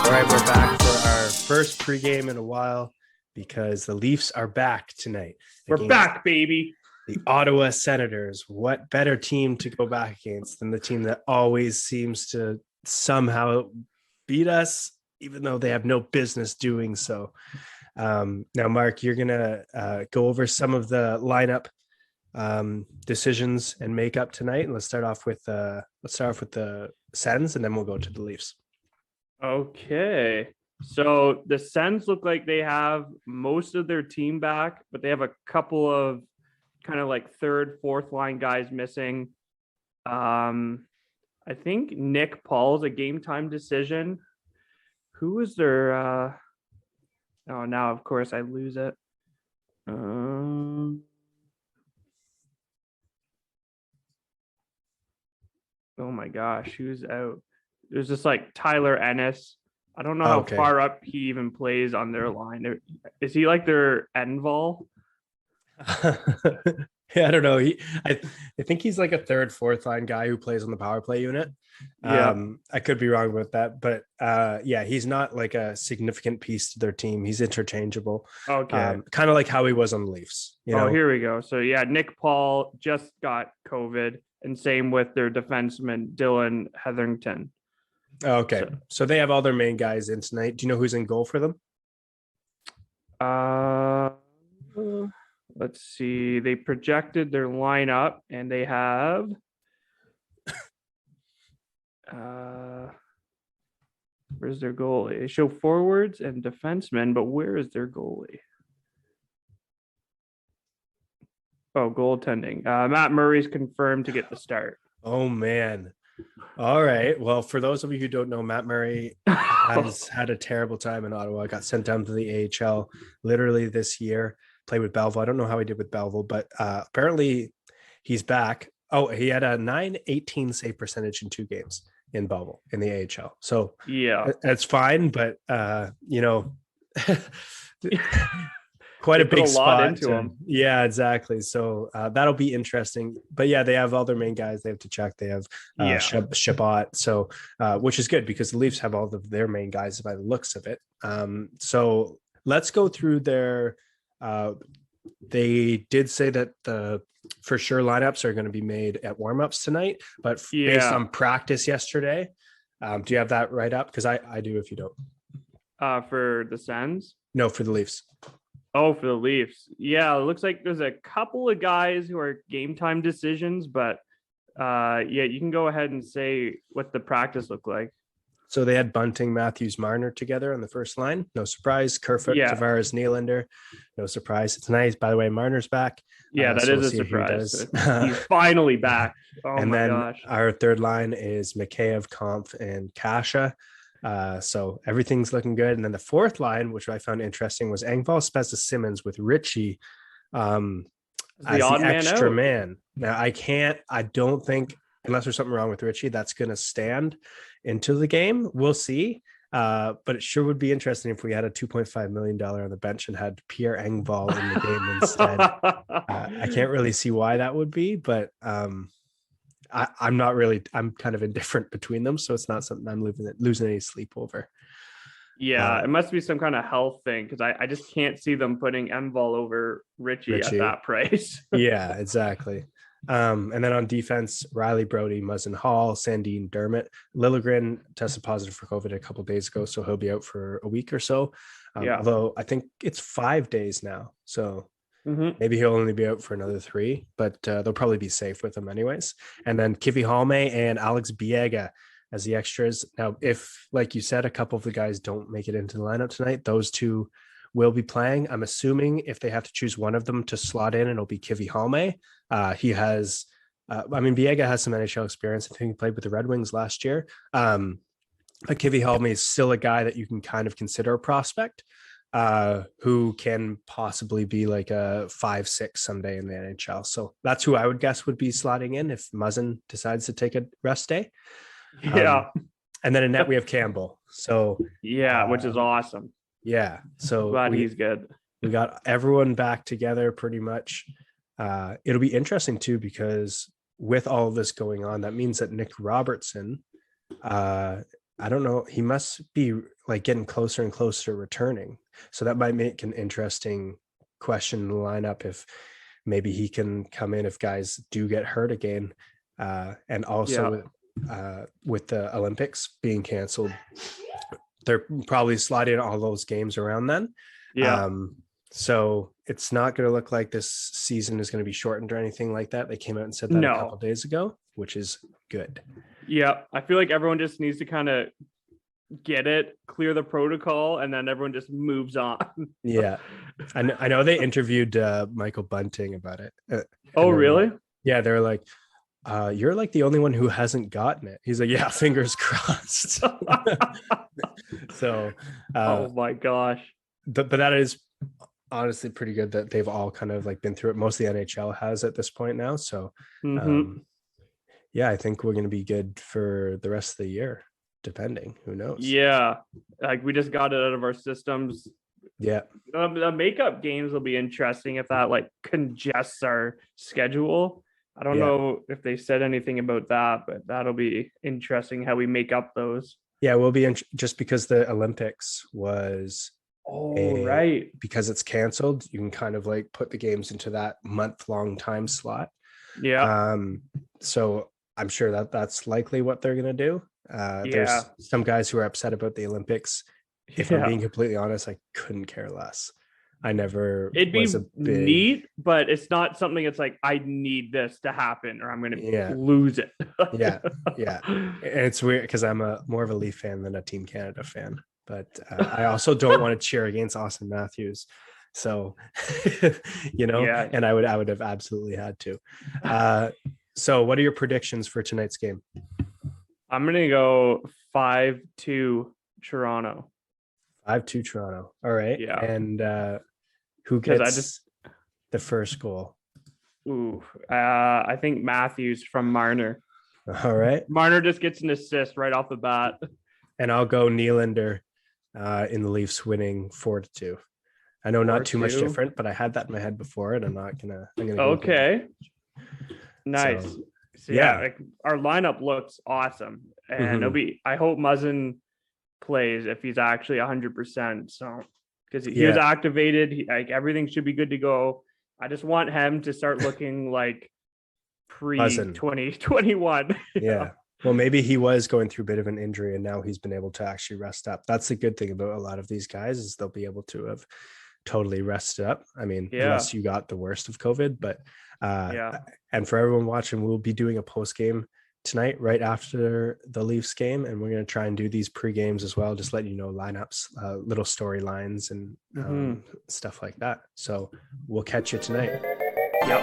All right, we're back for our first pregame in a while because the Leafs are back tonight We're against back, baby. the Ottawa Senators. What better team to go back against than the team that always seems to somehow beat us, even though they have no business doing so. Now, Mark, you're gonna go over some of the lineup decisions and makeup tonight, and let's start off with the Sens, and then we'll go to the Leafs. Okay. So the Sens look like they have most of their team back, but they have a couple of kind of like third, fourth line guys missing. I think Nick Paul's a game time decision. Who is their oh, now of course I lose it. Oh my gosh, who's out? There's just like Tyler Ennis. I don't know how far up he even plays on their line. Is he like their Enval? Yeah, I don't know. I think he's like a third, fourth line guy who plays on the power play unit. Yeah. I could be wrong about that, but yeah, he's not like a significant piece to their team. He's interchangeable. Okay. Kind of like how he was on the Leafs. Here we go. So yeah, Nick Paul just got COVID, and same with their defenseman Dylan Hetherington. Okay. So they have all their main guys in tonight. Do you know who's in goal for them? Let's see. They projected their lineup, and they have where's their goalie? They show forwards and defensemen, but where is their goalie? Oh, goaltending. Matt Murray's confirmed to get the start. Oh man. All right. Well, for those of you who don't know, Matt Murray has had a terrible time in Ottawa. Got sent down to the AHL literally this year. Played with Belleville. I don't know how he did with Belleville, but apparently he's back. Oh, he had a 918 save percentage in 2 games in Belleville in the AHL. So yeah, that's fine, but quite a big spot into him. Yeah, exactly. So that'll be interesting. But yeah, they have all their main guys they have to check. They have Shabbat, so which is good because the Leafs have all of their main guys by the looks of it. So let's go through their. They did say that the for sure lineups are going to be made at warmups tonight, but based on practice yesterday, do you have that right up? Because I do if you don't. For the Sens? No, for the Leafs. Oh, for the Leafs. Yeah, it looks like there's a couple of guys who are game time decisions, but yeah, you can go ahead and say what the practice looked like. So they had Bunting, Matthews, Marner together on the first line. No surprise. Kerfoot, Tavares, Nylander. No surprise. Tonight, by the way, Marner's back. Yeah, that is a surprise. He's finally back. Oh and my gosh. Our third line is Mikheyev, Kampf, and Kasha. So everything's looking good. And then the fourth line, which I found interesting, was Engvall, Spezza, Simmons with Richie as the extra man. Now I don't think, unless there's something wrong with Richie, that's going to stand into the game. We'll see. But it sure would be interesting if we had a $2.5 million on the bench and had Pierre Engvall in the game instead. I can't really see why that would be, but I'm kind of indifferent between them. So it's not something I'm losing any sleep over. Yeah, it must be some kind of health thing because I just can't see them putting Engvall over Richie at that price. Yeah, exactly. And then on defense, Riley, Brody, Muzzin Hall, Sandine, Dermott. Liljegren tested positive for COVID a couple of days ago, so he'll be out for a week or so. Although I think it's 5 days now. So maybe he'll only be out for another 3, but they'll probably be safe with him anyways. And then Kivi Halme and Alex Biega as the extras. Now, if, like you said, a couple of the guys don't make it into the lineup tonight, those two will be playing. I'm assuming if they have to choose one of them to slot in, it'll be Kivi Halme. He has, Biega has some NHL experience. I think he played with the Red Wings last year. But Kivi Halme is still a guy that you can kind of consider a prospect who can possibly be like a 5-6 someday in the NHL. So that's who I would guess would be slotting in if Muzzin decides to take a rest day. Yeah. And then in net, we have Campbell. So which is awesome. Yeah. So glad he's good. We got everyone back together pretty much. It'll be interesting too, because with all of this going on, that means that Nick Robertson I don't know. He must be like getting closer and closer to returning. So that might make an interesting question in the lineup if maybe he can come in if guys do get hurt again. And also with the Olympics being canceled, they're probably sliding all those games around then. Yeah. So it's not going to look like this season is going to be shortened or anything like that. They came out and said that a couple of days ago, which is good. Yeah. I feel like everyone just needs to kind of get it, clear the protocol, and then everyone just moves on. Yeah. I know they interviewed Michael Bunting about it. Oh, really? Yeah. They're like, you're like the only one who hasn't gotten it. He's like, yeah, fingers crossed. So, oh my gosh. But that is honestly pretty good that they've all kind of like been through it. Most of the NHL has at this point now. So, yeah, I think we're going to be good for the rest of the year, depending. Who knows? Yeah. Like we just got it out of our systems. Yeah. The makeup games will be interesting if that like congests our schedule. I don't know if they said anything about that, but that'll be interesting how we make up those. Yeah, we'll be just because the Olympics was right, because it's canceled, you can kind of like put the games into that month-long time slot. Yeah. So I'm sure that that's likely what they're going to do. There's some guys who are upset about the Olympics. If I'm being completely honest, I couldn't care less. I never. It'd be neat, but it's not something it's like I need this to happen or I'm going to lose it. yeah. And it's weird because I'm more of a Leaf fan than a Team Canada fan, but I also don't want to cheer against Austin Matthews. So, and I would have absolutely had to. So what are your predictions for tonight's game? I'm going to go 5-2 Toronto. 5-2 Toronto. All right. Yeah. And who gets the first goal? I think Matthews from Marner. All right. Marner just gets an assist right off the bat. And I'll go Nylander in the Leafs winning 4-2. I know not too much different, but I had that in my head before, and I'm gonna okay. Nice. So like, our lineup looks awesome, and I hope Muzzin plays if he's actually 100%. So because he was activated, like everything should be good to go. I just want him to start looking like pre-2021. Yeah. Well, maybe he was going through a bit of an injury and now he's been able to actually rest up. That's the good thing about a lot of these guys is they'll be able to have totally rested up. I mean, unless you got the worst of COVID, but and for everyone watching, we'll be doing a post game tonight right after the Leafs game, and we're going to try and do these pre-games as well, just letting you know lineups, little storylines and stuff like that. So we'll catch you tonight. Yep.